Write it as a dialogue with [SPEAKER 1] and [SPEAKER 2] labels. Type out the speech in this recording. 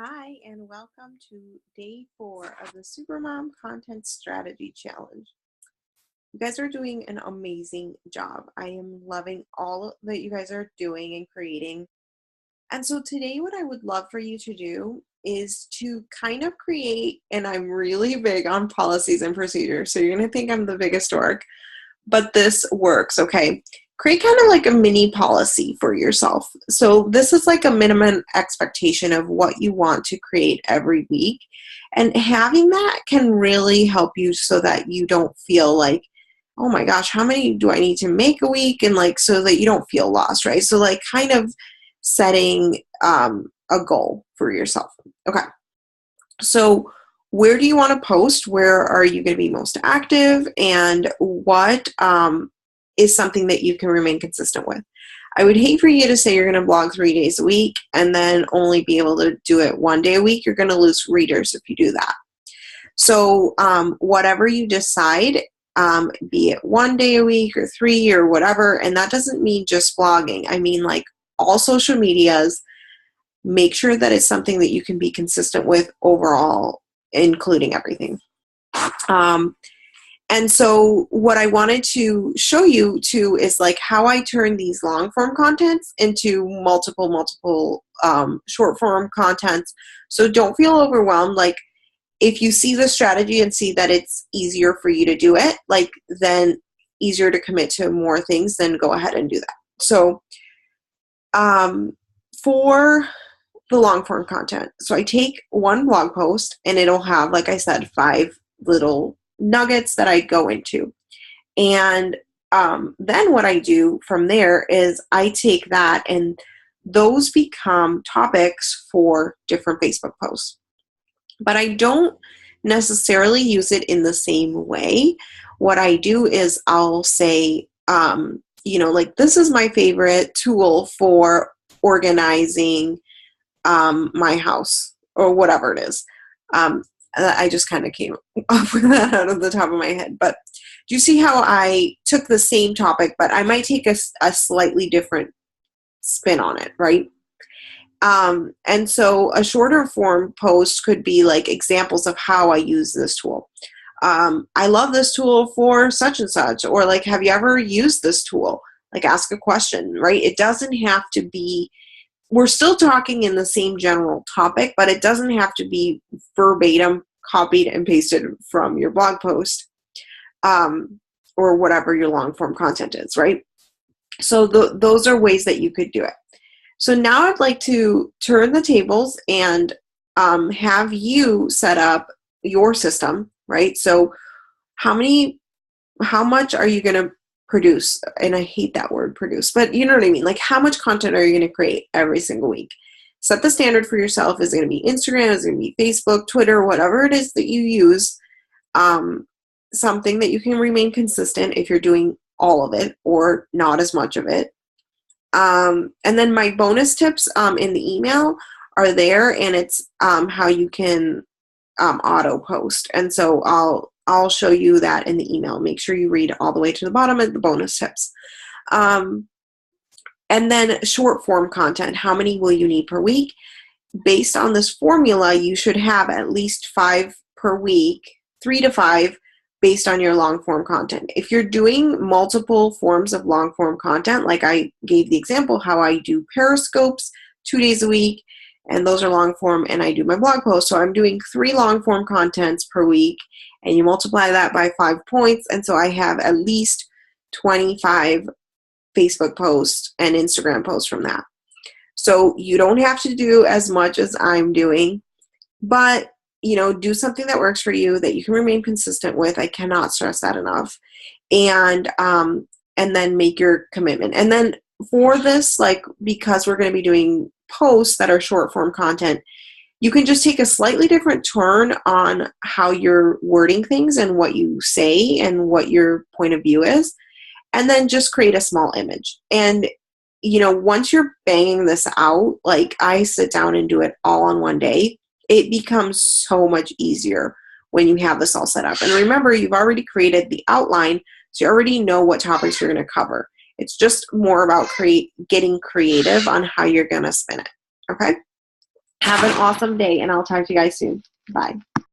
[SPEAKER 1] Hi, and welcome to day 4 of the Supermom Content Strategy Challenge. You guys are doing an amazing job. I am loving all that you guys are doing and creating. And so today what I would love for you to do is to kind of create, and I'm really big on policies and procedures, so you're going to think I'm the biggest dork, but this works, okay? Create kind of like a mini policy for yourself. So this is like a minimum expectation of what you want to create every week. And having that can really help you so that you don't feel like, oh my gosh, how many do I need to make a week? And like, so that you don't feel lost, right? So like kind of setting a goal for yourself. Okay. So where do you want to post? Where are you going to be most active? And what is something that you can remain consistent with? I would hate for you to say you're going to blog 3 days a week and then only be able to do it 1 day a week. You're going to lose readers if you do that. So whatever you decide, be it 1 day a week or 3 or whatever, and that doesn't mean just blogging. I mean like all social medias, make sure that it's something that you can be consistent with overall, including everything. And so what I wanted to show you too is like how I turn these long form contents into multiple short form contents. So don't feel overwhelmed. Like if you see the strategy and see that it's easier for you to do it, like then easier to commit to more things, then go ahead and do that. So for the long form content, so I take one blog post and it'll have, like I said, 5 little nuggets that I go into. And then what I do from there is I take that and those become topics for different Facebook posts. But I don't necessarily use it in the same way. What I do is I'll say, like this is my favorite tool for organizing my house or whatever it is. I just kind of came up with that out of the top of my head. But do you see how I took the same topic, but I might take a slightly different spin on it, right? And so a shorter form post could be like examples of how I use this tool. I love this tool for such and such, or like, have you ever used this tool? Like ask a question, right? It doesn't have to be, we're still talking in the same general topic, but it doesn't have to be verbatim copied and pasted from your blog post or whatever your long form content is, right? So those are ways that you could do it. So now I'd like to turn the tables and have you set up your system, right? So how much are you going to produce? And I hate that word produce, but you know what I mean? Like how much content are you going to create every single week? Set the standard for yourself. Is it going to be Instagram? Is it going to be Facebook, Twitter, whatever it is that you use, something that you can remain consistent if you're doing all of it or not as much of it. And then my bonus tips in the email are there, and it's how you can auto post. And so I'll show you that in the email. Make sure you read all the way to the bottom of the bonus tips. And then short form content. How many will you need per week? Based on this formula, you should have at least 5 per week, 3 to 5, based on your long form content. If you're doing multiple forms of long form content, like I gave the example how I do periscopes 2 days a week, and those are long form, and I do my blog posts. So I'm doing 3 long form contents per week, and you multiply that by 5 points, and so I have at least 25 Facebook posts and Instagram posts from that. So you don't have to do as much as I'm doing, but do something that works for you that you can remain consistent with. I cannot stress that enough. And then make your commitment. And then for this, like, because we're going to be doing posts that are short form content, you can just take a slightly different turn on how you're wording things and what you say and what your point of view is. And then just create a small image. And, once you're banging this out, like I sit down and do it all on 1 day, it becomes so much easier when you have this all set up. And remember, you've already created the outline, so you already know what topics you're going to cover. It's just more about getting creative on how you're going to spin it. Okay? Have an awesome day, and I'll talk to you guys soon. Bye.